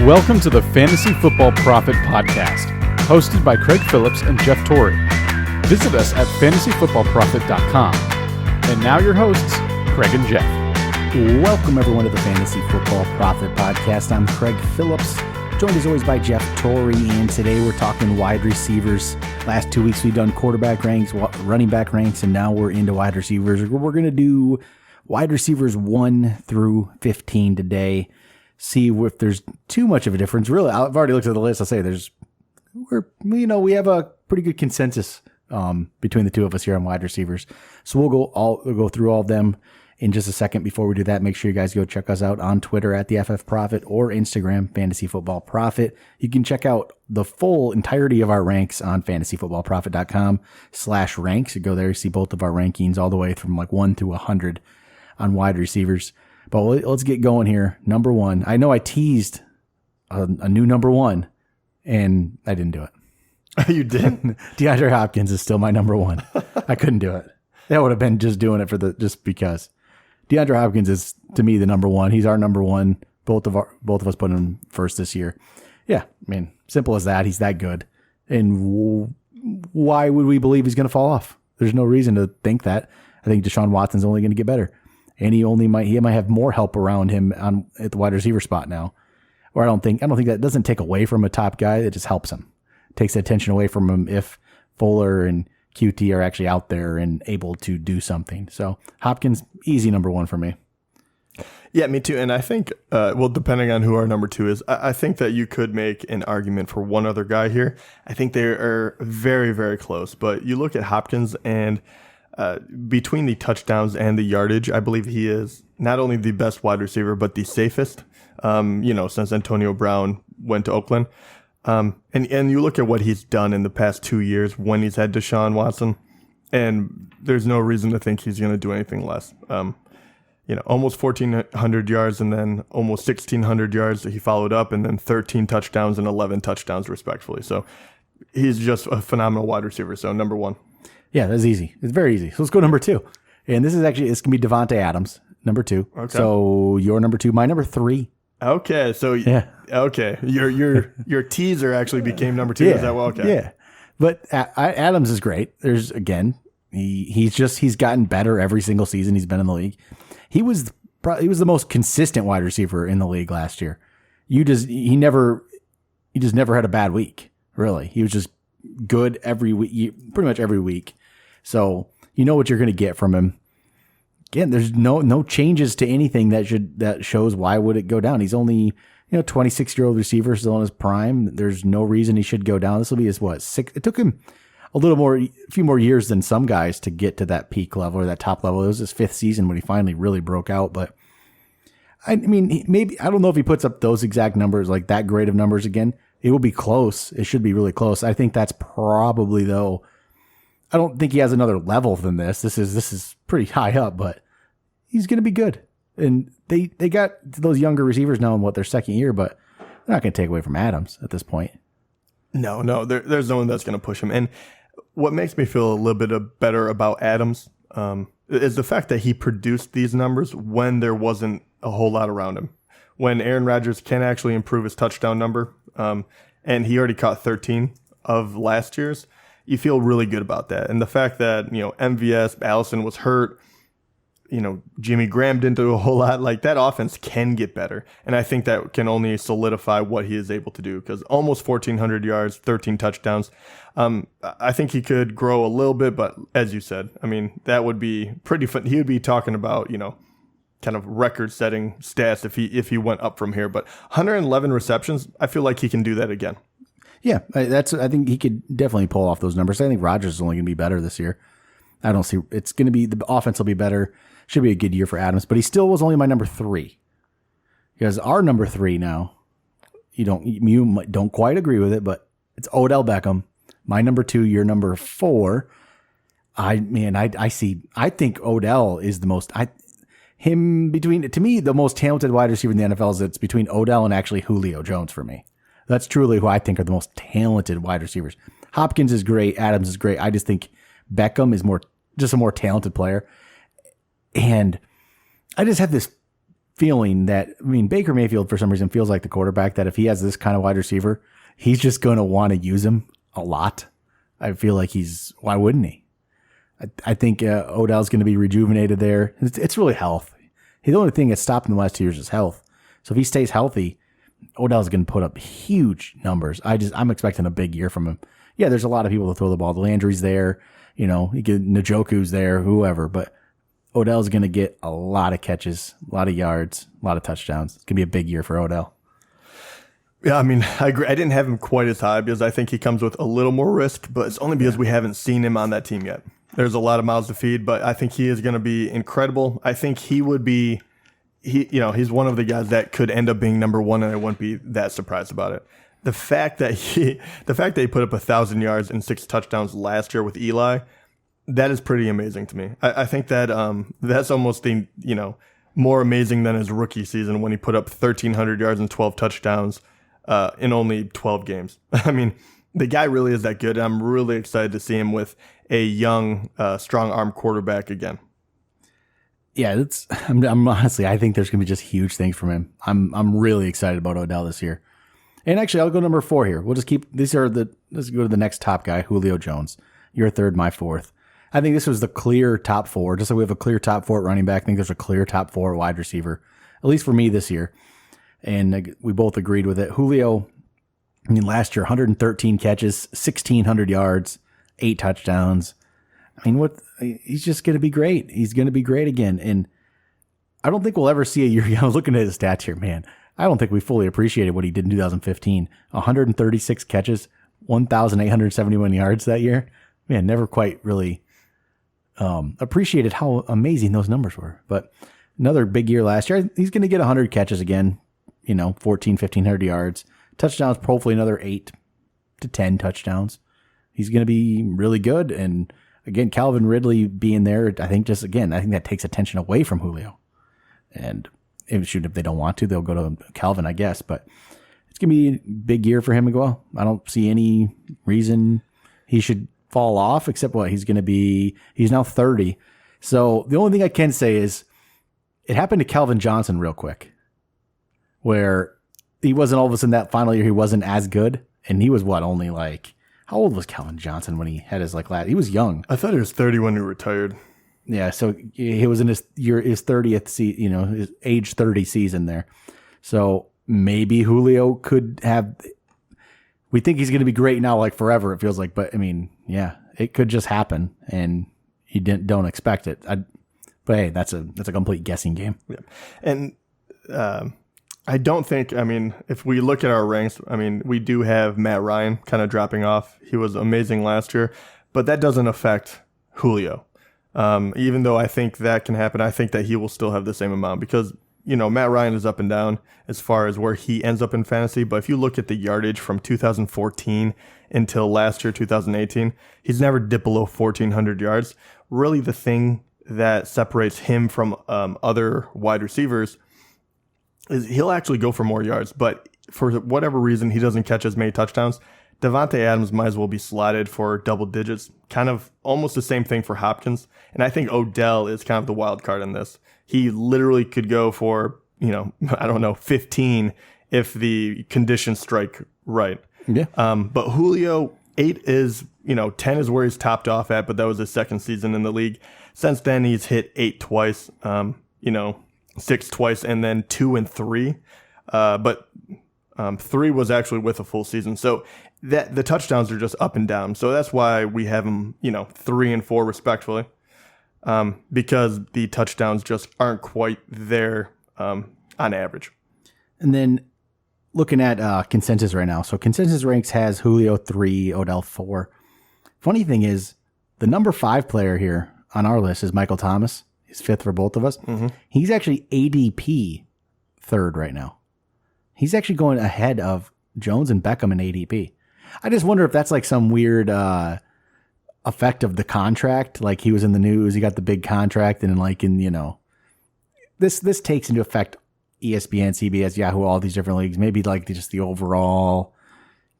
Welcome to the Fantasy Football Prophet Podcast, hosted by Craig Phillips and Jeff Torrey. Visit us at fantasyfootballprophet.com. And now your hosts, Craig and Jeff. Welcome everyone to the Fantasy Football Prophet Podcast. I'm Craig Phillips, joined as always by Jeff Torrey, and today we're talking wide receivers. Last 2 weeks we've done quarterback ranks, running back ranks, and now we're into wide receivers. We're going to do wide receivers 1 through 15 today. See if there's too much of a difference. Really, I've already looked at the list. I'll say we have a pretty good consensus between the two of us here on wide receivers. So we'll go through all of them in just a second. Before we do that, make sure you guys go check us out on Twitter at the FF Prophet or Instagram Fantasy Football Prophet. You can check out the full entirety of our ranks on fantasyfootballprophet.com/ranks. You go there, you see both of our rankings all the way from like 1 through 100 on wide receivers. But let's get going here. Number 1. I know I teased a new number 1, and I didn't do it. You didn't? DeAndre Hopkins is still my number 1. I couldn't do it. That would have been just doing it just because. DeAndre Hopkins is, to me, the number 1. He's our number 1. Both of us put him first this year. Yeah, I mean, simple as that. He's that good. And why would we believe he's going to fall off? There's no reason to think that. I think Deshaun Watson's only going to get better. And he might have more help around him at the wide receiver spot now. Or I don't think that doesn't take away from a top guy. It just helps him. Takes the attention away from him if Fuller and QT are actually out there and able to do something. So Hopkins, easy number 1 for me. Yeah, me too. And I think, depending on who our number 2 is, I think that you could make an argument for one other guy here. I think they are very, very close. But you look at Hopkins and between the touchdowns and the yardage, I believe he is not only the best wide receiver, but the safest, since Antonio Brown went to Oakland. And you look at what he's done in the past 2 years when he's had Deshaun Watson, and there's no reason to think he's going to do anything less. Almost 1,400 yards and then almost 1,600 yards that he followed up, and then 13 touchdowns and 11 touchdowns respectively. So he's just a phenomenal wide receiver. So number 1. Yeah, that's easy. It's very easy. So let's go number 2. And it's going to be Davante Adams, number 2. Okay. So your number 2, my number 3. Okay. So yeah. Okay. Your teaser actually became number 2. Yeah. Is that well? Okay. Yeah. But Adams is great. He's gotten better every single season he's been in the league. He was the most consistent wide receiver in the league last year. He just never had a bad week. Really. He was just good every week, pretty much every week. So you know what you're going to get from him. Again, there's no changes to anything that shows why would it go down. He's only 26-year-old receiver, still in his prime. There's no reason he should go down. This will be his 6th. It took him a few more years than some guys to get to that peak level or that top level. It was his 5th season when he finally really broke out. But I mean, maybe I don't know if he puts up those exact numbers, like that great of numbers again. It will be close. It should be really close. I think that's probably, though. I don't think he has another level than this. This is pretty high up, but he's going to be good. And they got those younger receivers now in their second year, but they're not going to take away from Adams at this point. No, there's no one that's going to push him. And what makes me feel a little bit better about Adams is the fact that he produced these numbers when there wasn't a whole lot around him. When Aaron Rodgers can actually improve his touchdown number, and he already caught 13 of last year's, you feel really good about that. And the fact that, MVS, Allison was hurt, Jimmy Graham didn't do a whole lot, like that offense can get better. And I think that can only solidify what he is able to do, because almost 1,400 yards, 13 touchdowns. I think he could grow a little bit, but as you said, I mean, that would be pretty fun. He would be talking about, kind of record-setting stats if he went up from here. But 111 receptions, I feel like he can do that again. Yeah, I think he could definitely pull off those numbers. I think Rodgers is only going to be better this year. I don't see it's going to be the offense will be better. Should be a good year for Adams, but he still was only my number 3. Because our number 3 now, you don't quite agree with it, but it's Odell Beckham. My number 2, your number 4. I think Odell is the most. To me, the most talented wide receiver in the NFL is it's between Odell and actually Julio Jones for me. That's truly who I think are the most talented wide receivers. Hopkins is great. Adams is great. I just think Beckham is just a more talented player. And I just have this feeling that, Baker Mayfield for some reason feels like the quarterback that if he has this kind of wide receiver, he's just going to want to use him a lot. I feel like why wouldn't he? I think Odell's going to be rejuvenated there. It's really health. The only thing that's stopped him the last 2 years is health. So if he stays healthy, Odell's going to put up huge numbers. I'm expecting a big year from him. Yeah, there's a lot of people to throw the ball. The Landry's there, Njoku's there, whoever. But Odell's going to get a lot of catches, a lot of yards, a lot of touchdowns. It's going to be a big year for Odell. Yeah, I agree. I didn't have him quite as high because I think he comes with a little more risk, but it's only because we haven't seen him on that team yet. There's a lot of mouths to feed, but I think he is going to be incredible. I think he would be, he's one of the guys that could end up being number one, and I wouldn't be that surprised about it. The fact that he put up 1,000 yards and 6 touchdowns last year with Eli, that is pretty amazing to me. I think that that's almost more amazing than his rookie season when he put up 1,300 yards and 12 touchdowns in only 12 games. The guy really is that good. I'm really excited to see him with a young, strong arm quarterback again. Yeah, I'm honestly, I think there's going to be just huge things from him. I'm really excited about Odell this year. And actually, I'll go number 4 here. We'll just keep, let's go to the next top guy, Julio Jones. Your third, my fourth. I think this was the clear top 4. Just like we have a clear top 4 at running back, I think there's a clear top 4 wide receiver, at least for me this year. And we both agreed with it. Julio, last year, 113 catches, 1,600 yards, 8 touchdowns. He's just going to be great. He's going to be great again. And I don't think we'll ever see a year. I was looking at his stats here, man. I don't think we fully appreciated what he did in 2015. 136 catches, 1,871 yards that year. Man, never quite really appreciated how amazing those numbers were. But another big year last year. He's going to get 100 catches again, 1,500 yards. Touchdowns, hopefully another 8 to 10 touchdowns. He's going to be really good. And again, Calvin Ridley being there, I think that takes attention away from Julio. And if they don't want to, they'll go to Calvin, I guess. But it's going to be a big year for him as well. I don't see any reason he should fall off, except he's now 30. So the only thing I can say is it happened to Calvin Johnson real quick, where he wasn't all of a sudden that final year, he wasn't as good. And he was only how old was Calvin Johnson when he had his last? He was young. I thought he was 30 when he retired. Yeah, so he was in his 30th, his age 30 season there. So maybe Julio could have. We think he's going to be great now, forever. It feels like, but yeah, it could just happen, and you don't expect it. But hey, that's a complete guessing game. Yeah, and I don't think. If we look at our ranks, we do have Matt Ryan kind of dropping off. He was amazing last year, but that doesn't affect Julio. Even though I think that can happen, I think that he will still have the same amount because, Matt Ryan is up and down as far as where he ends up in fantasy. But if you look at the yardage from 2014 until last year, 2018, he's never dipped below 1,400 yards. Really, the thing that separates him from other wide receivers is he'll actually go for more yards. But for whatever reason, he doesn't catch as many touchdowns. Davante Adams might as well be slotted for double digits, kind of almost the same thing for Hopkins. And I think Odell is kind of the wild card in this. He literally could go for, 15 if the conditions strike right. Yeah. But Julio, 8 is, 10 is where he's topped off at, but that was his second season in the league. Since then, he's hit 8 twice, 6 twice, and then 2 and 3. But 3 was actually with a full season. So that the touchdowns are just up and down. So that's why we have them, 3 and 4 respectively, because the touchdowns just aren't quite there on average. And then looking at consensus right now. So consensus ranks has Julio 3, Odell 4. Funny thing is the number 5 player here on our list is Michael Thomas. He's 5th for both of us. Mm-hmm. He's actually ADP 3rd right now. He's actually going ahead of Jones and Beckham in ADP. I just wonder if that's some weird effect of the contract. He was in the news, he got the big contract, and this takes into effect ESPN, CBS, Yahoo, all these different leagues. Maybe just the overall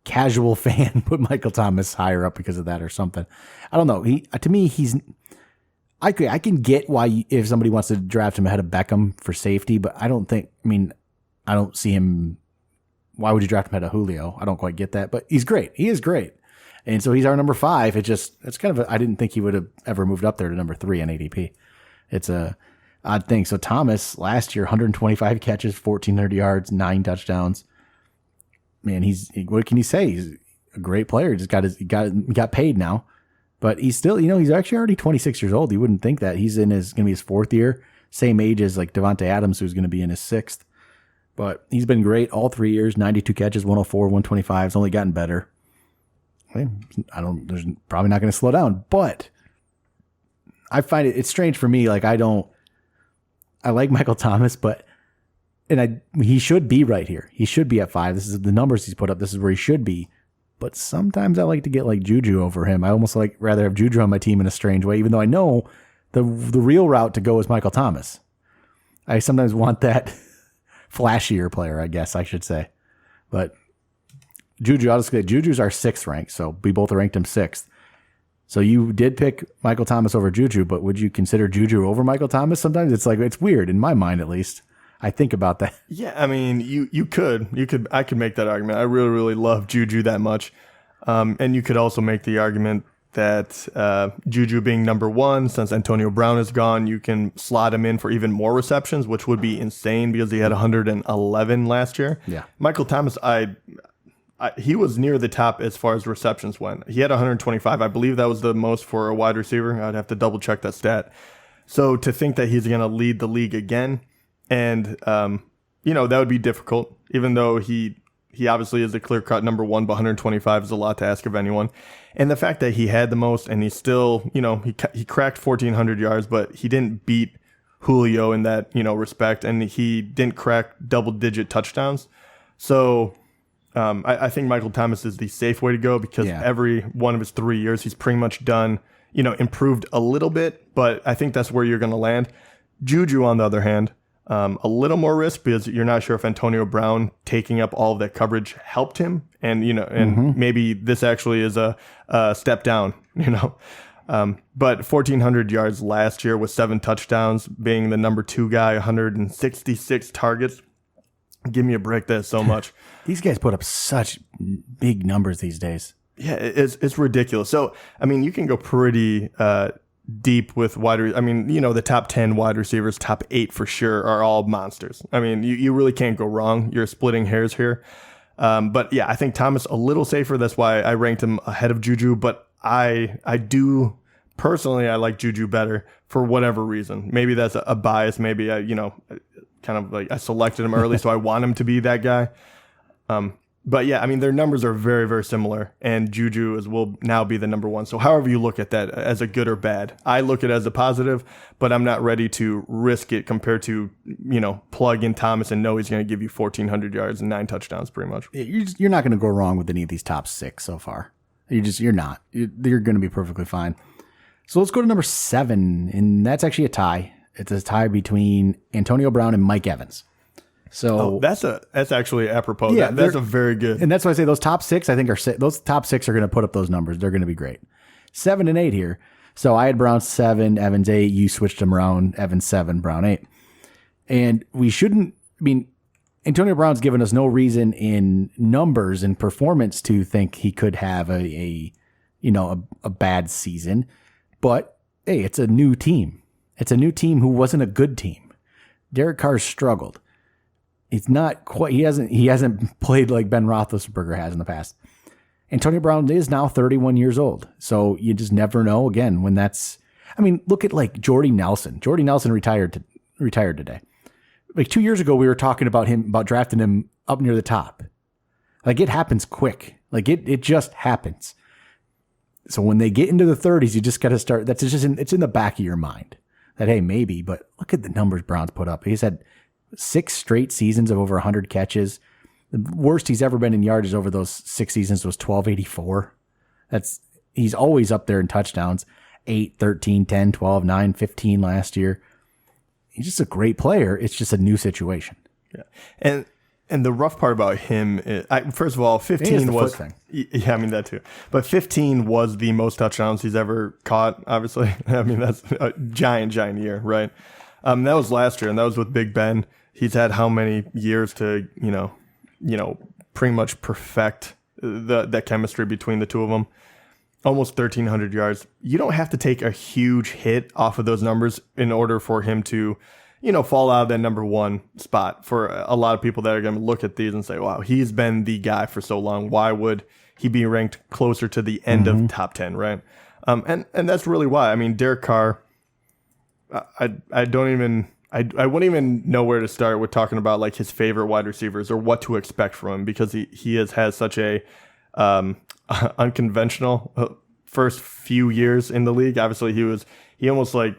casual fan put Michael Thomas higher up because of that or something. I don't know. To me, I can get why if somebody wants to draft him ahead of Beckham for safety, but I don't see him. Why would you draft him ahead of Julio? I don't quite get that, but he's great. He is great. And so he's our number 5. It's kind of I didn't think he would have ever moved up there to number 3 on ADP. It's a odd thing. So Thomas last year, 125 catches, 1,400 yards, 9 touchdowns. Man, what can you say? He's a great player. Just got paid now, but he's still, he's actually already 26 years old. You wouldn't think that. He's going to be his 4th year, same age as like Davante Adams, who's going to be in his 6th. But he's been great all 3 years, 92 catches, 104, 125. It's only gotten better. There's probably not going to slow down, but I find it's strange for me. Like I like Michael Thomas, he should be right here. He should be at 5. This is the numbers he's put up. This is where he should be. But sometimes I like to get like JuJu over him. I almost rather have JuJu on my team in a strange way, even though I know the real route to go is Michael Thomas. I sometimes want that flashier player, I guess I should say. But JuJu's our 6th rank, so we both ranked him 6th. So you did pick Michael Thomas over JuJu, but would you consider JuJu over Michael Thomas? Sometimes it's weird, in my mind at least. I think about that. Yeah, I mean, you could I could make that argument. I really, really love JuJu that much. And you could also make the argument that JuJu being number 1, since Antonio Brown is gone, you can slot him in for even more receptions, which would be insane because he had 111 last year. Yeah. Michael Thomas, he was near the top as far as receptions went. He had 125. I believe that was the most for a wide receiver. I'd have to double check that stat. So to think that he's going to lead the league again, and that would be difficult, even though he obviously is a clear-cut number 1, but 125 is a lot to ask of anyone. And the fact that he had the most, and he still, he cracked 1,400 yards, but he didn't beat Julio in that, respect, and he didn't crack double-digit touchdowns. So I think Michael Thomas is the safe way to go because every one of his 3 years, he's pretty much done, improved a little bit, but I think that's where you're going to land. JuJu, on the other hand, a little more risk because you're not sure if Antonio Brown taking up all of that coverage helped him. And, maybe this actually is a step down, but 1,400 yards last year with 7 touchdowns, being the number 2 guy, 166 targets. Give me a break. That's so much. These guys put up such big numbers these days. Yeah, it's ridiculous. So, I mean, you can go pretty deep with the top 10 wide receivers, top 8 for sure, are all monsters. I mean, you really can't go wrong. You're splitting hairs here. But yeah, I think Thomas a little safer. That's why I ranked him ahead of JuJu. But I do personally, I like JuJu better for whatever reason. Maybe that's a bias. Maybe I selected him early, so I want him to be that guy. But yeah, I mean, their numbers are very, very similar, and JuJu will now be the number 1. So however you look at that, as a good or bad, I look at it as a positive, but I'm not ready to risk it compared to, plug in Thomas and know he's going to give you 1,400 yards and 9 touchdowns pretty much. You're not going to go wrong with any of these top 6 so far. You're not. You're going to be perfectly fine. So let's go to number 7, and that's actually a tie. It's a tie between Antonio Brown and Mike Evans. So that's actually apropos. Yeah, that's a very good. And that's why I say those top 6, I think those top 6 are going to put up those numbers. They're going to be great. 7 and 8 here. So I had Brown 7, Evans 8. You switched them around. Evans 7, Brown 8. And we shouldn't. I mean, Antonio Brown's given us no reason in numbers and performance to think he could have a bad season. But hey, it's a new team. It's a new team who wasn't a good team. Derek Carr struggled. He's not quite. He hasn't played like Ben Roethlisberger has in the past. Antonio Brown is now 31 years old, so you just never know. Again, when that's. I mean, look at like Jordy Nelson. Jordy Nelson retired today. Like 2 years ago, we were talking about drafting him up near the top. Like it happens quick. Like it just happens. So when they get into the 30s, you just got to start. It's in the back of your mind that hey, maybe. But look at the numbers Brown's put up. He's had 6 straight seasons of over 100 catches. The worst he's ever been in yardage over those 6 seasons was 1,284. He's always up there in touchdowns. 8, 13, 10, 12, 9, 15 last year. He's just a great player. It's just a new situation. Yeah. And And the rough part about him is, first of all, 15 was, yeah, I mean that too. But 15 was the most touchdowns he's ever caught, obviously. I mean, that's a giant year, right? That was last year, and that was with Big Ben. He's had how many years to, pretty much perfect that chemistry between the two of them. Almost 1,300 yards. You don't have to take a huge hit off of those numbers in order for him to, fall out of that number one spot. For a lot of people that are going to look at these and say, wow, he's been the guy for so long. Why would he be ranked closer to the end of top 10, right? And that's really why. I mean, Derek Carr, I wouldn't even know where to start with talking about like his favorite wide receivers or what to expect from him, because he has such a unconventional first few years in the league. Obviously, he almost like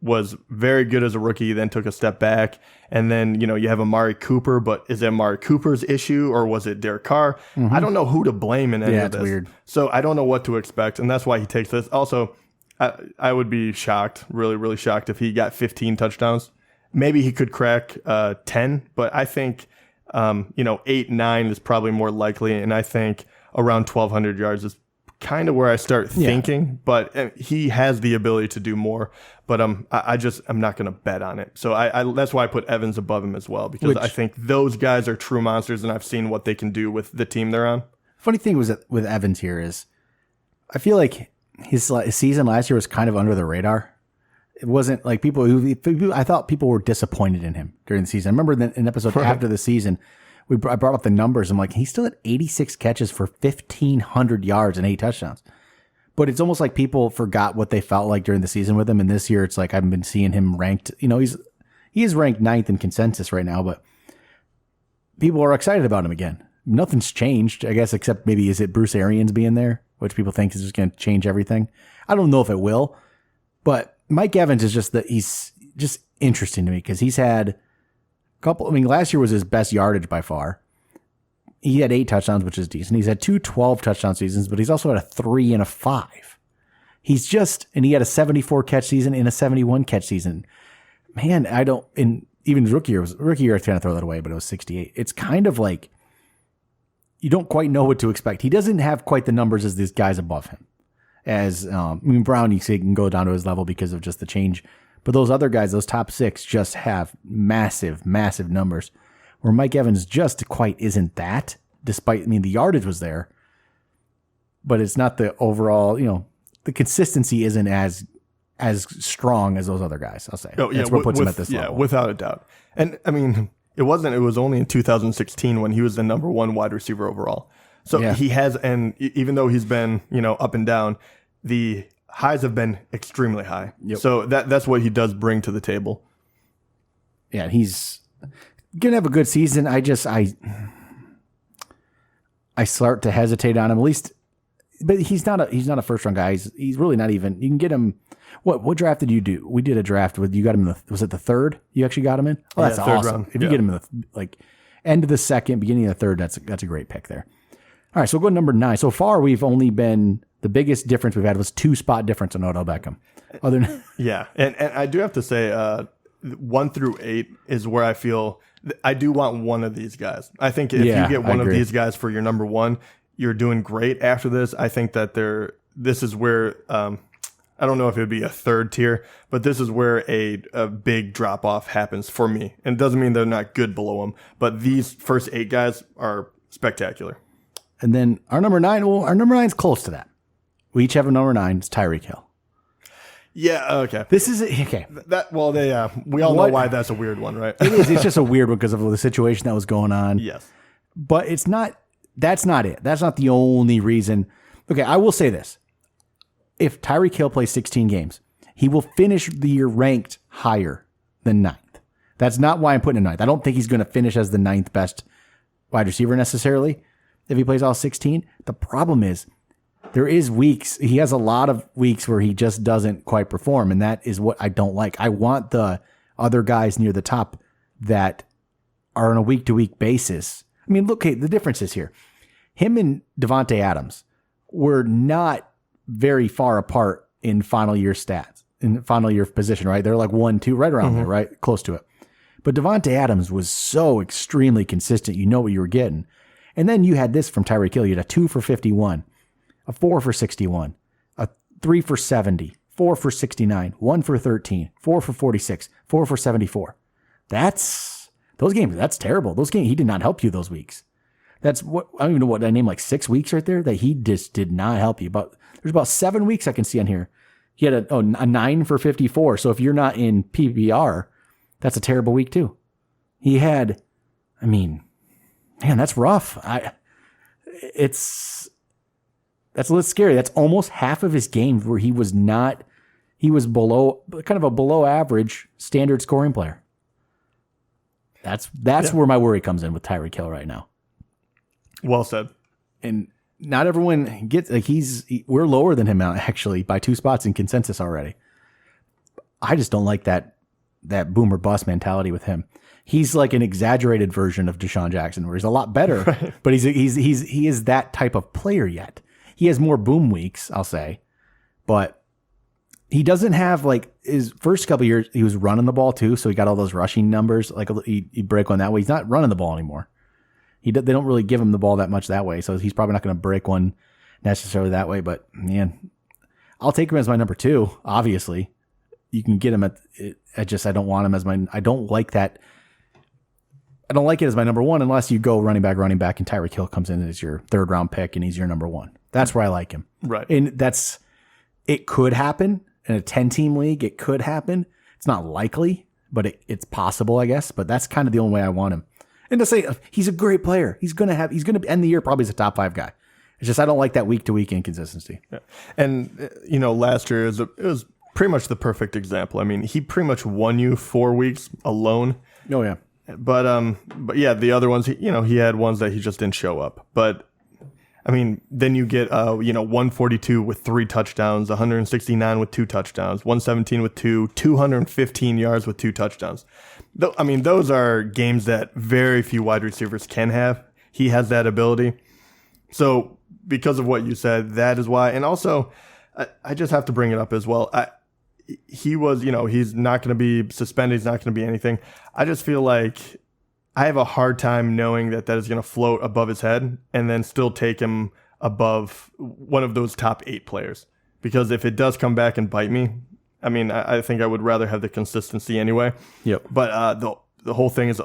was very good as a rookie, then took a step back, and then you have Amari Cooper. But is it Amari Cooper's issue or was it Derek Carr? I don't know who to blame in any of this. Weird. So I don't know what to expect, and that's why he takes this. Also, I would be shocked, really, really shocked, if he got 15 touchdowns. Maybe he could crack 10, but I think 8, 9 is probably more likely, and I think around 1,200 yards is kind of where I start thinking. But he has the ability to do more. But I'm not going to bet on it. So I that's why I put Evans above him as well, because I think those guys are true monsters, and I've seen what they can do with the team they're on. Funny thing was that with Evans here is, I feel like his season last year was kind of under the radar. It wasn't like I thought people were disappointed in him during the season. I remember in an episode after the season, I brought up the numbers. I'm like, he's still at 86 catches for 1,500 yards and 8 touchdowns. But it's almost like people forgot what they felt like during the season with him. And this year, it's like I've been seeing him ranked. He is ranked 9th in consensus right now, but people are excited about him again. Nothing's changed, I guess, except maybe is it Bruce Arians being there, which people think is just going to change everything. I don't know if it will, but Mike Evans is he's just interesting to me because he's had a couple. I mean, last year was his best yardage by far. He had 8 touchdowns, which is decent. He's had 2 12-touchdown seasons, but he's also had a 3 and a 5. And he had a 74 catch season and a 71 catch season. Man, even his rookie year I kind of throw that away, but it was 68. It's kind of like you don't quite know what to expect. He doesn't have quite the numbers as these guys above him. Brown, you say, can go down to his level because of just the change. But those other guys, those top 6, just have massive, massive numbers. Where Mike Evans just quite isn't that, despite, the yardage was there. But it's not the overall, the consistency isn't as strong as those other guys, I'll say. Oh, yeah, that's what puts him at this level. Yeah, without a doubt. And, it was only in 2016 when he was the number 1 wide receiver overall. So he has, and even though he's been, up and down, the highs have been extremely high. Yep. So that's what he does bring to the table. Yeah, he's going to have a good season. I start to hesitate on him, at least, but he's not a first round guy. He's really not even, you can get him. What draft did you do? We did a draft with, you got him in was it the 3rd? You actually got him in? Oh, that's awesome. Round. If you get him in the end of the 2nd, beginning of the 3rd, that's a great pick there. All right, so we'll go to number 9. So far, we've only been, the biggest difference we've had was 2 spot difference on Odell Beckham. Yeah, and I do have to say, 1 through 8 is where I feel I do want one of these guys. I think if you get one of these guys for your number 1, you're doing great. After this, I think that this is where, I don't know if it would be a 3rd tier, but this is where a big drop off happens for me. And it doesn't mean they're not good below them, but these first 8 guys are spectacular. And then our number 9 is close to that. We each have a number 9. It's Tyreek Hill. Yeah, okay. This is okay. We all know why that's a weird one, right? It is. It's just a weird one because of the situation that was going on. Yes. But it's not, that's not it. That's not the only reason. Okay, I will say this. If Tyreek Hill plays 16 games, he will finish the year ranked higher than 9th. That's not why I'm putting him 9th. I don't think he's going to finish as the 9th best wide receiver necessarily if he plays all 16. The problem is there is weeks. He has a lot of weeks where he just doesn't quite perform, and that is what I don't like. I want the other guys near the top that are on a week-to-week basis. Look, hey, the difference is here. Him and Davante Adams were not very far apart in final year stats, in final year position, right? They're like 1, 2, right around there, right? Close to it. But Davante Adams was so extremely consistent. You know what you were getting. And then you had this from Tyreek Hill. You had a 2 for 51, a 4 for 61, a 3 for 70, 4 for 69, 1 for 13, 4 for 46, 4 for 74. Those games, that's terrible. Those games, he did not help you those weeks. That's what, I don't even know what I named, like 6 weeks right there that he just did not help you. There's about 7 weeks I can see on here. He had a 9 for 54. So if you're not in PPR, that's a terrible week too. He had, man, that's rough. That's a little scary. That's almost half of his games where he was below, kind of a below average standard scoring player. That's where my worry comes in with Tyreek Hill right now. Well said. And not everyone gets, like we're lower than him now actually by 2 spots in consensus already. I just don't like that boom or bust mentality with him. He's like an exaggerated version of Deshaun Jackson where he's a lot better, right. But he is that type of player yet. He has more boom weeks, I'll say, but he doesn't have like his first couple of years. He was running the ball too. So he got all those rushing numbers. Like he break one that way. He's not running the ball anymore. They don't really give him the ball that much that way. So he's probably not going to break one necessarily that way, but man, I'll take him as my number 2. Obviously you can get him I don't want him as I don't like that. I don't like it as my number 1 unless you go running back, and Tyreek Hill comes in as your 3rd round pick and he's your number 1. That's where I like him. Right. And it could happen in a 10-team league. It could happen. It's not likely, but it's possible, I guess. But that's kind of the only way I want him. And to say he's a great player, he's going to end the year probably as a top 5 guy. It's just I don't like that week to week inconsistency. Yeah. And last year it was pretty much the perfect example. I mean, he pretty much won you 4 weeks alone. Oh yeah. But yeah, the other ones, he had ones that he just didn't show up. But I mean, then you get 142 with 3 touchdowns, 169 with 2 touchdowns, 117 with 2, 215 yards with 2 touchdowns. I mean, those are games that very few wide receivers can have. He has that ability. So because of what you said, that is why. And also, I just have to bring it up as well. He was, he's not going to be suspended. He's not going to be anything. I just feel like I have a hard time knowing that is going to float above his head and then still take him above one of those top 8 players. Because if it does come back and bite me, I mean, I think I would rather have the consistency anyway. Yep. But the whole thing is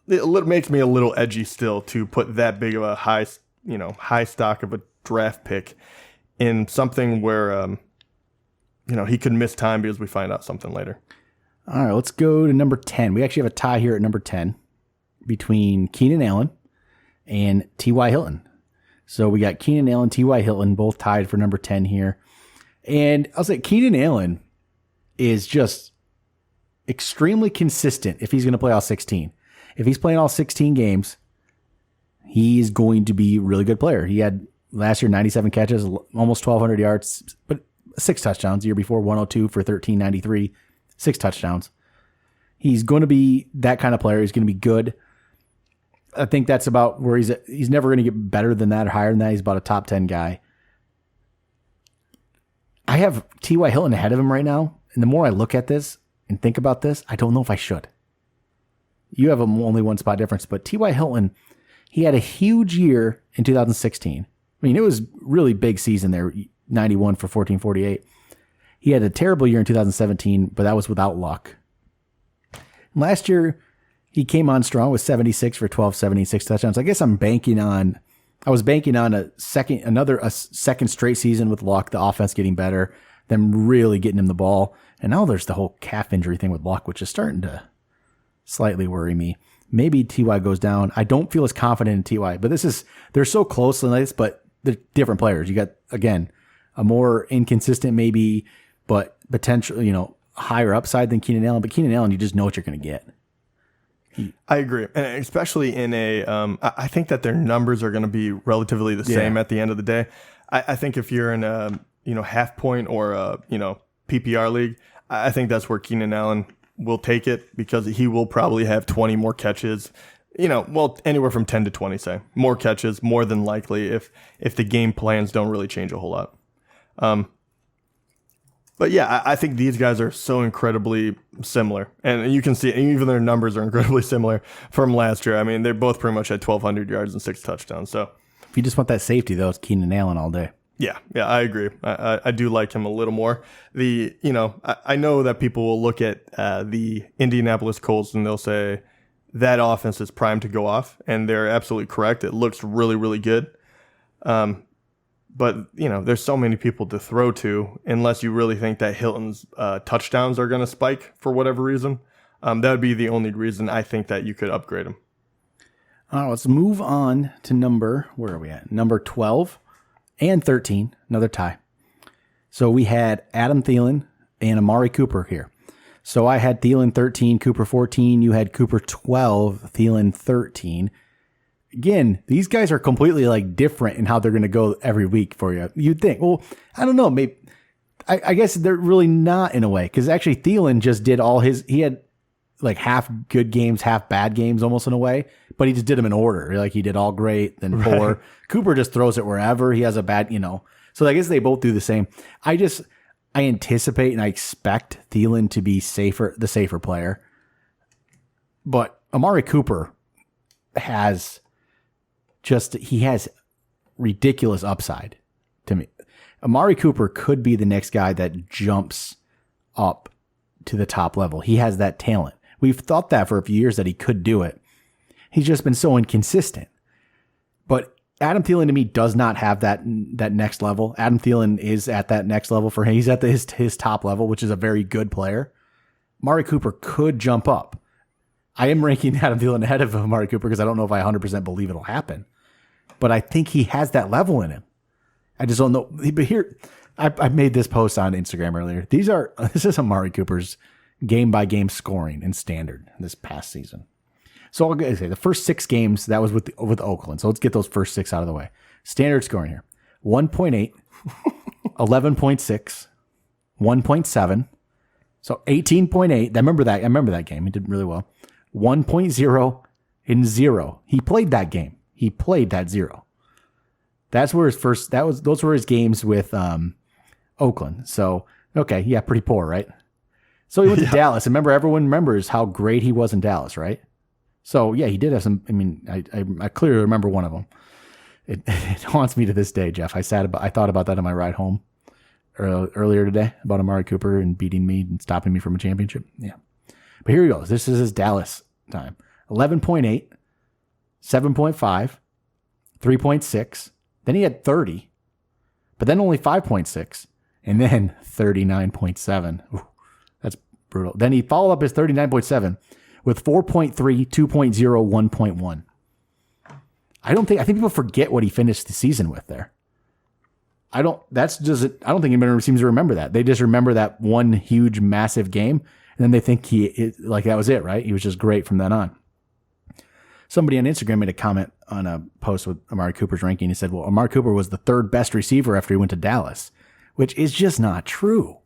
it makes me a little edgy still to put that big of a high stock of a draft pick in something where, he could miss time because we find out something later. All right, let's go to number 10. We actually have a tie here at number 10 between Keenan Allen and T.Y. Hilton. So we got Keenan Allen, T.Y. Hilton, both tied for number 10 here. And I'll say Keenan Allen is just extremely consistent if he's going to play all 16. If he's playing all 16 games, he's going to be a really good player. He had last year 97 catches, almost 1,200 yards, but 6 touchdowns. The year before, 102 for 1,393, 6 touchdowns. He's going to be that kind of player. He's going to be good. I think that's about where he's at. He's never going to get better than that or higher than that. He's about a top 10 guy. I have T.Y. Hilton ahead of him right now. And the more I look at this and think about this, I don't know if I should. You have only 1 spot difference, but T.Y. Hilton, he had a huge year in 2016. I mean, it was really big season there, 91 for 1448. He had a terrible year in 2017, but that was without luck. Last year, he came on strong with 76 for 1276 touchdowns. I guess I was banking on a second straight season with Luck, the offense getting better, them really getting him the ball. And now there's the whole calf injury thing with Luck, which is starting to slightly worry me. Maybe T.Y. goes down. I don't feel as confident in T.Y., but they're so close in this, but they're different players. You got, again, a more inconsistent maybe, but potential, higher upside than Keenan Allen. But Keenan Allen, you just know what you're going to get. I agree. And especially in I think that their numbers are going to be relatively the same at the end of the day. I think if you're in a, half point or a, PPR league, I think that's where Keenan Allen will take it because he will probably have 20 more catches, anywhere from 10 to 20, say. More catches, more than likely if the game plans don't really change a whole lot. But yeah, I think these guys are so incredibly similar. And you can see even their numbers are incredibly similar from last year. I mean, they're both pretty much at 1,200 yards and 6 touchdowns. So if you just want that safety, though, it's Keenan Allen all day. Yeah, I agree. I do like him a little more. I know that people will look at the Indianapolis Colts and they'll say that offense is primed to go off, and they're absolutely correct. It looks really, really good. But, there's so many people to throw to unless you really think that Hilton's touchdowns are going to spike for whatever reason. That would be the only reason I think that you could upgrade him. All right, let's move on to number 12 and 13, another tie. So we had Adam Thielen and Amari Cooper here. So I had Thielen 13, Cooper 14. You had Cooper 12, Thielen 13. Again, these guys are completely different in how they're going to go every week for you. You'd think, well, I don't know, maybe I guess they're really not in a way, because actually Thielen just did he had half good games, half bad games almost in a way, but he just did them in order. He did all great, then poor. Right. Cooper just throws it wherever. He has a bad, So I guess they both do the same. I anticipate and I expect Thielen to be the safer player. But Amari Cooper has ridiculous upside to me. Amari Cooper could be the next guy that jumps up to the top level. He has that talent. We've thought that for a few years that he could do it. He's just been so inconsistent. But Adam Thielen to me does not have that next level. Adam Thielen is at that next level for him. He's at his top level, which is a very good player. Amari Cooper could jump up. I am ranking Adam Thielen ahead of Amari Cooper because I don't know if I 100% believe it'll happen. But I think he has that level in him. I just don't know. But here, I made this post on Instagram earlier. This is Amari Cooper's game-by-game scoring in standard this past season. So I'll say the first 6 games, that was with Oakland. So let's get those first 6 out of the way. Standard scoring here. 1.8, 11.6, 1.7. So 18.8. I remember that game. He did really well. 1.0 and 0. He played that game. He played that 0. That's where those were his games with Oakland. So, okay, yeah, pretty poor, right? So he went to Dallas. Remember, everyone remembers how great he was in Dallas, right? So, yeah, he did have some. I mean, I clearly remember one of them. It haunts me to this day, Jeff. I thought about that on my ride home earlier today, about Amari Cooper and beating me and stopping me from a championship. Yeah. But here he goes. This is his Dallas time. 11.8, 7.5, 3.6. Then he had 30, but then only 5.6, and then 39.7. Ooh, that's brutal. Then he followed up his 39.7 with 4.3, 2.0, 1.1. I think people forget what he finished the season with there. I don't think anybody seems to remember that. They just remember that one huge, massive game, and then they think that was it, right? He was just great from then on. Somebody on Instagram made a comment on a post with Amari Cooper's ranking. He said, well, Amari Cooper was the 3rd best receiver after he went to Dallas, which is just not true.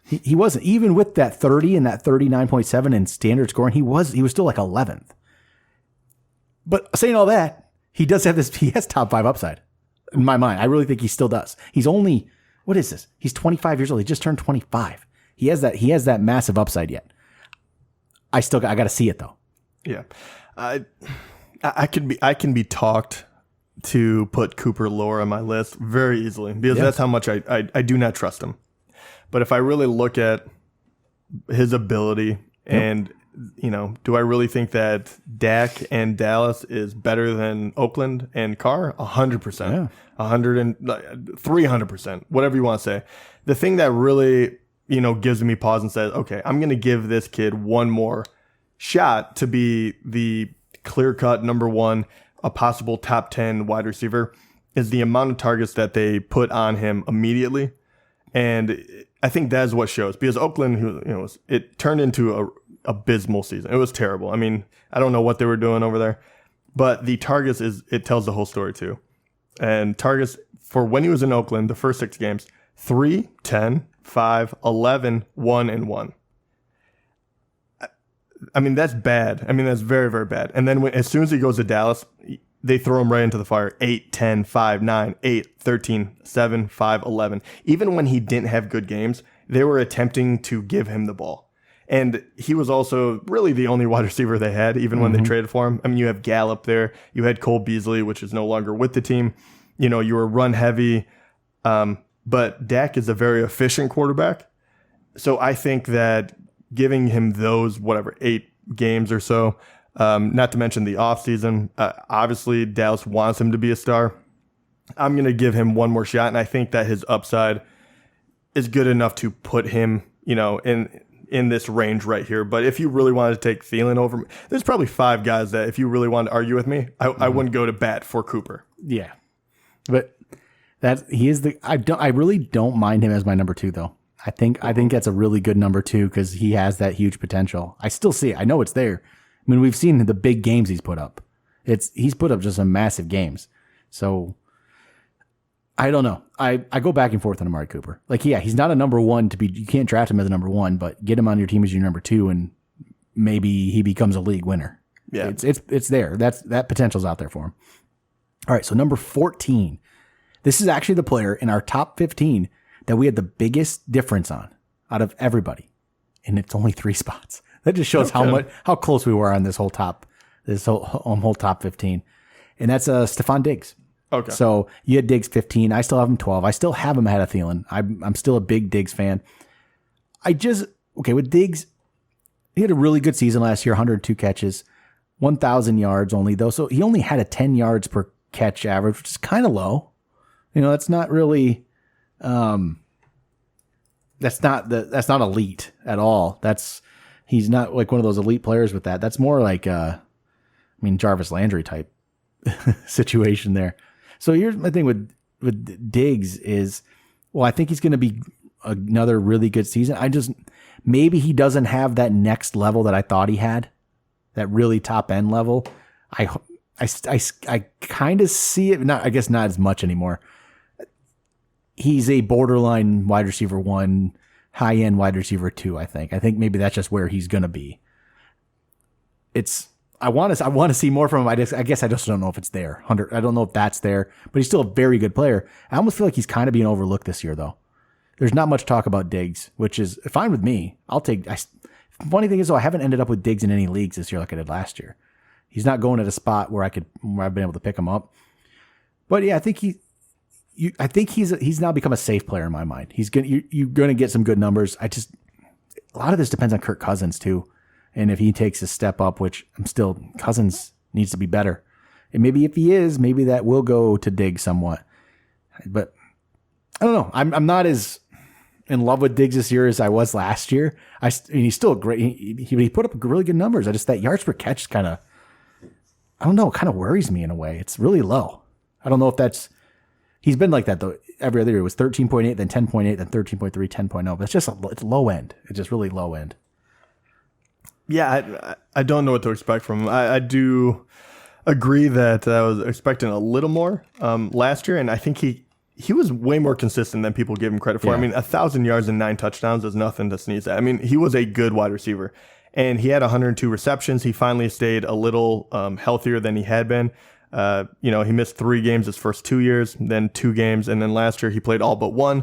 He wasn't. Even with that 30 and that 39.7 in standard scoring, he was still 11th. But saying all that, he has top 5 upside in my mind. I really think he still does. He's only, what is this? He's 25 years old. He just turned 25. He has that massive upside yet. I got to see it though. Yeah. I can be talked to put Cooper lower on my list very easily because that's how much I do not trust him. But if I really look at his ability and, do I really think that Dak and Dallas is better than Oakland and Carr? 100%. Yeah. 300%, whatever you want to say. The thing that really, gives me pause and says, okay, I'm going to give this kid one more shot to be the clear-cut number 1, a possible top 10 wide receiver, is the amount of targets that they put on him immediately. And I think that is what shows, because Oakland, it turned into a abysmal season. It was terrible. I mean, I don't know what they were doing over there, but the targets it tells the whole story too. And targets for when he was in Oakland, the first 6 games, 3, 10, 5, 11, 1, and 1. I mean, that's bad. I mean, that's very, very bad. And then as soon as he goes to Dallas, they throw him right into the fire. 8, 10, 5, 9, 8, 13, 7, 5, 11. Even when he didn't have good games, they were attempting to give him the ball. And he was also really the only wide receiver they had, even when they traded for him. I mean, you have Gallup there. You had Cole Beasley, which is no longer with the team. You were run heavy. But Dak is a very efficient quarterback. So I think that giving him those, 8 games or so, not to mention the offseason, obviously Dallas wants him to be a star. I'm going to give him one more shot, and I think that his upside is good enough to put him, in this range right here. But if you really wanted to take Thielen over me, there's probably 5 guys that if you really wanted to argue with me, I wouldn't go to bat for Cooper. Yeah. But I really don't mind him as my number 2 though. I think that's a really good number 2 because he has that huge potential. I still see it. I know it's there. I mean, we've seen the big games he's put up. He's put up just some massive games. So I don't know. I go back and forth on Amari Cooper. He's not a number 1 you can't draft him as a number 1, but get him on your team as your number 2 and maybe he becomes a league winner. Yeah. It's there. That potential's out there for him. All right. So number 14, this is actually the player in our top 15 that we had the biggest difference on out of everybody. And it's only 3 spots. That just shows how close we were on this whole top 15. And that's Stefon Diggs. Okay. So you had Diggs 15. I still have him 12. I still have him ahead of Thielen. I'm still a big Diggs fan. With Diggs, he had a really good season last year, 102 catches, 1,000 yards only though. So he only had a 10 yards per catch average, which is kind of low. That's not really, that's not elite at all. He's not like one of those elite players with that. That's more like, Jarvis Landry type situation there. So here's my thing with Diggs is, I think he's going to be another really good season. Maybe he doesn't have that next level that I thought he had, that really top end level. I kind of see it. I guess not as much anymore. He's a borderline wide receiver 1, high end wide receiver 2. I think maybe that's just where he's going to be. I want to see more from him. I guess I just don't know if it's there. I don't know if that's there, but he's still a very good player. I almost feel like he's kind of being overlooked this year, though. There's not much talk about Diggs, which is fine with me. Funny thing is, though, I haven't ended up with Diggs in any leagues this year like I did last year. He's not going at a spot where I've been able to pick him up. But yeah, I think he's now become a safe player in my mind. You're going to get some good numbers. A lot of this depends on Kirk Cousins too. And if he takes a step up, which Cousins needs to be better. And maybe if he is, maybe that will go to Diggs somewhat. But I don't know. I'm not as in love with Diggs this year as I was last year. He's still great. He put up really good numbers. That yards per catch kind of worries me in a way. It's really low. I don't know if he's been like that though. Every other year it was 13.8, then 10.8, then 13.3, 10.0. But it's low end. It's just really low end. Yeah, I don't know what to expect from him. I do agree that I was expecting a little more last year, and I think he was way more consistent than people give him credit for. Yeah. 1,000 yards and 9 touchdowns is nothing to sneeze at. He was a good wide receiver, and he had 102 receptions. He finally stayed a little healthier than he had been. He missed 3 games his first 2 years, then 2 games, and then last year he played all but 1.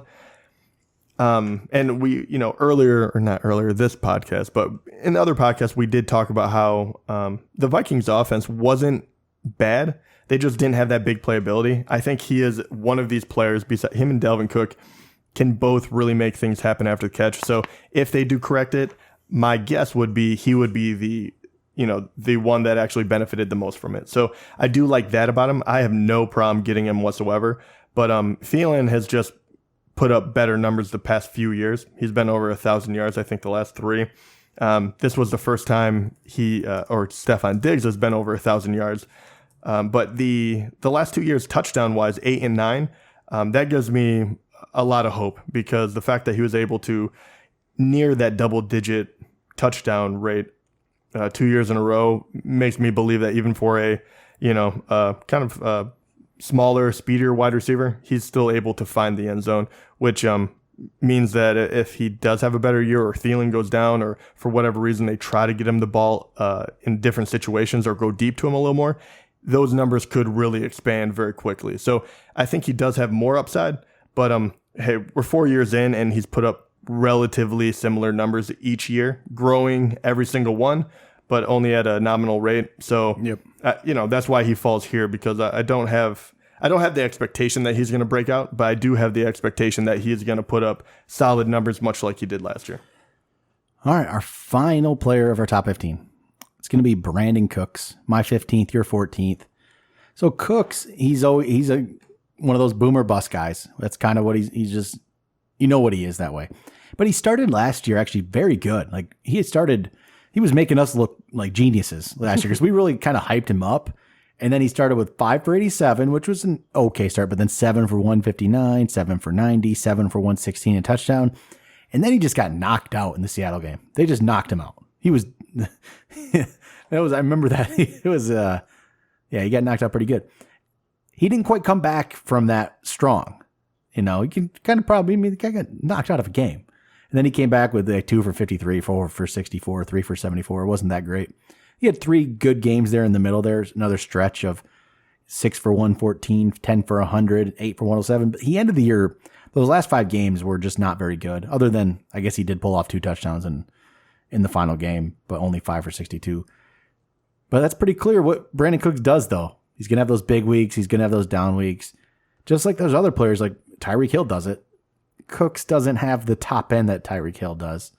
And we, not earlier this podcast, but in other podcasts, we did talk about how the Vikings offense wasn't bad. They just didn't have that big playability. I think he is one of these players, beside him and Dalvin Cook, can both really make things happen after the catch. So if they do correct it, my guess would be he would be the one that actually benefited the most from it. So I do like that about him. I have no problem getting him whatsoever. But Thielen has just put up better numbers the past few years. He's been over 1,000 yards, I think, the last 3. This was the first time Stefon Diggs has been over 1,000 yards. But the last 2 years, touchdown-wise, 8 and 9, that gives me a lot of hope because the fact that he was able to near that double-digit touchdown rate 2 years in a row makes me believe that even for a smaller, speedier wide receiver, he's still able to find the end zone, which means that if he does have a better year or Thielen goes down or for whatever reason they try to get him the ball in different situations or go deep to him a little more, those numbers could really expand very quickly. So I think he does have more upside, but hey, we're 4 years in and he's put up relatively similar numbers each year, growing every single one, but only at a nominal rate. So, that's why he falls here, because I don't have the expectation that he's going to break out, but I do have the expectation that he is going to put up solid numbers, much like he did last year. All right, our final player of our top 15. It's going to be Brandin Cooks, my 15th, your 14th. So Cooks, he's one of those boomer bust guys. That's kind of what he's just, what he is that way. But he started last year actually very good. Like he was making us look like geniuses last year because we really kind of hyped him up. And then he started with 5 for 87, which was an okay start, but then 7 for 159, 7 for 90, 7 for 116 and touchdown. And then he just got knocked out in the Seattle game. They just knocked him out. He was, I remember that. It was, he got knocked out pretty good. He didn't quite come back from that strong. He can kind of the guy got knocked out of a game. And then he came back with 2 for 53, 4 for 64, 3 for 74. It wasn't that great. He had 3 good games there in the middle. There's another stretch of 6 for 114, 10 for 100, 8 for 107. But he ended the year, those last 5 games were just not very good. Other than, I guess he did pull off 2 touchdowns in the final game, but only 5 for 62. But that's pretty clear what Brandin Cooks does, though. He's going to have those big weeks. He's going to have those down weeks. Just like those other players, like Tyreek Hill does it. Cooks doesn't have the top end that Tyreek Hill does.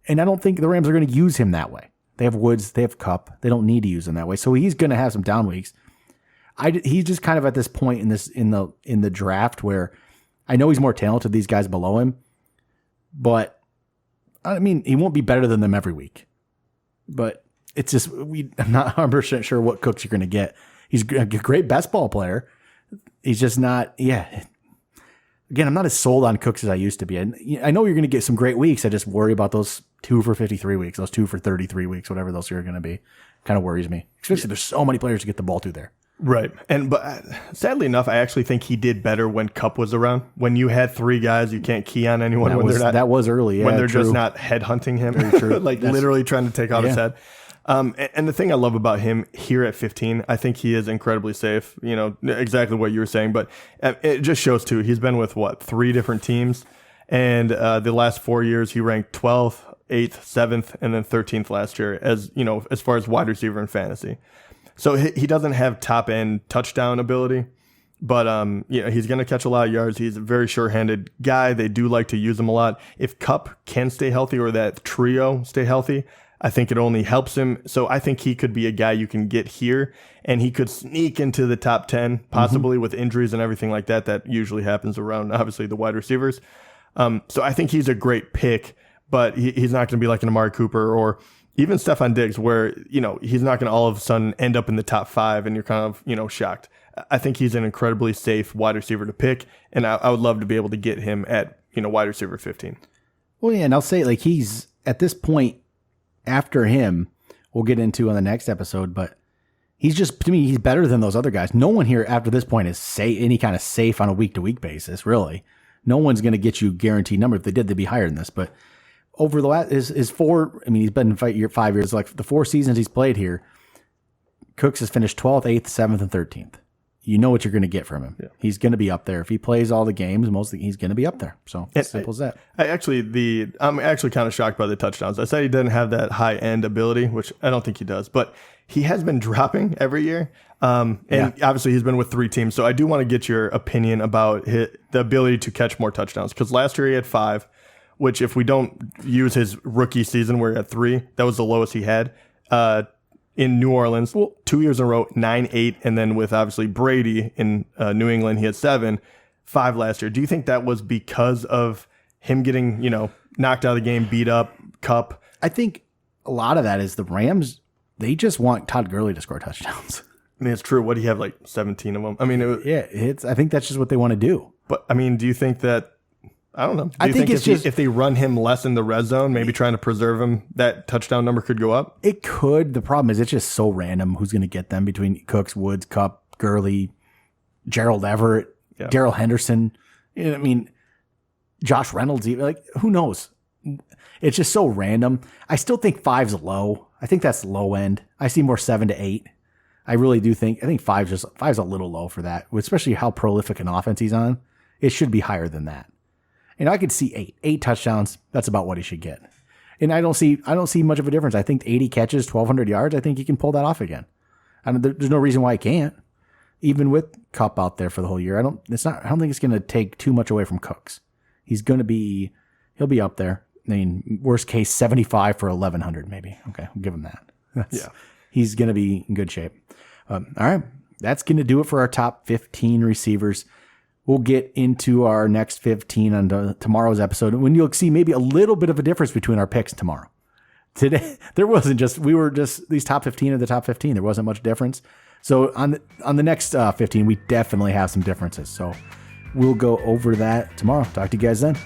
And I don't think the Rams are going to use him that way. They have Woods, they have Kupp. They don't need to use him that way. So he's going to have some down weeks. He's just kind of at this point in the draft where I know he's more talented than these guys below him, but I mean, he won't be better than them every week. But it's just, I'm not 100% sure what Cooks you're going to get. He's a great best ball player. He's just not, Again, I'm not as sold on Cooks as I used to be. I know you're going to get some great weeks. I just worry about those 2 for 53 weeks, those 2 for 33 weeks, whatever those are going to be. Kind of worries me, especially there's so many players to get the ball to there. Right. But sadly enough, I actually think he did better when Kupp was around. When you had 3 guys, you can't key on anyone that was early. When they're just not headhunting him, very true. Literally trying to take out his head. And the thing I love about him here at 15, I think he is incredibly safe. Exactly what you were saying, but it just shows too. He's been with 3 different teams, and the last 4 years he ranked 12th, 8th, 7th, and then 13th last year as far as wide receiver in fantasy. So he doesn't have top end touchdown ability, but he's going to catch a lot of yards. He's a very sure-handed guy. They do like to use him a lot. If Kupp can stay healthy, or that trio stay healthy, I think it only helps him. So I think he could be a guy you can get here, and he could sneak into the top 10, possibly with injuries and everything like that. That usually happens around, obviously, the wide receivers. So I think he's a great pick, but he's not going to be like an Amari Cooper or even Stefon Diggs, where, he's not going to all of a sudden end up in the top 5 and you're kind of, shocked. I think he's an incredibly safe wide receiver to pick, and I would love to be able to get him at, wide receiver 15. Well, yeah, and I'll say, he's at this point, after him, we'll get into on the next episode, but he's just, to me, he's better than those other guys. No one here after this point is any kind of safe on a week-to-week basis, really. No one's going to get you guaranteed number. If they did, they'd be higher than this. But over the last, his 4, he's been 5 years, the 4 seasons he's played here, Cooks has finished 12th, 8th, 7th, and 13th. You know what you're going to get from him. Yeah. He's going to be up there. If he plays all the games, he's going to be up there. So simple as that. I'm actually kind of shocked by the touchdowns. I said he didn't have that high end ability, which I don't think he does, but he has been dropping every year. Obviously he's been with 3 teams. So I do want to get your opinion about the ability to catch more touchdowns, because last year he had 5, which if we don't use his rookie season where he had 3, that was the lowest he had. In New Orleans, 2 years in a row, 9, 8, and then with obviously Brady in New England, he had 7, 5 last year. Do you think that was because of him getting, knocked out of the game, beat up, Kupp? I think a lot of that is the Rams, they just want Todd Gurley to score touchdowns. I mean, it's true. What, do you have 17 of them? I mean, I think that's just what they want to do. But I mean, do you think that, I don't know. Do you think if they run him less in the red zone, maybe trying to preserve him, that touchdown number could go up? It could. The problem is it's just so random who's going to get them between Cooks, Woods, Kupp, Gurley, Gerald Everett, Darrell Henderson. Josh Reynolds. Who knows? It's just so random. I still think 5's low. I think that's low end. I see more 7 to 8. I really do think. I think 5's a little low for that, especially how prolific an offense he's on. It should be higher than that. And I could see 8 touchdowns. That's about what he should get. And I don't see much of a difference. I think 80 catches, 1,200 yards. I think he can pull that off again. There's no reason why he can't. Even with Kupp out there for the whole year, I don't think it's going to take too much away from Cooks. He'll be up there. I mean, worst case 75 for 1,100 maybe. Okay, I'll give him that. He's going to be in good shape. All right, that's going to do it for our top 15 receivers. We'll get into our next 15 on tomorrow's episode, when you'll see maybe a little bit of a difference between our picks tomorrow. Today, we were just these top 15 of the top 15. There wasn't much difference. So on the next 15, we definitely have some differences. So we'll go over that tomorrow. Talk to you guys then.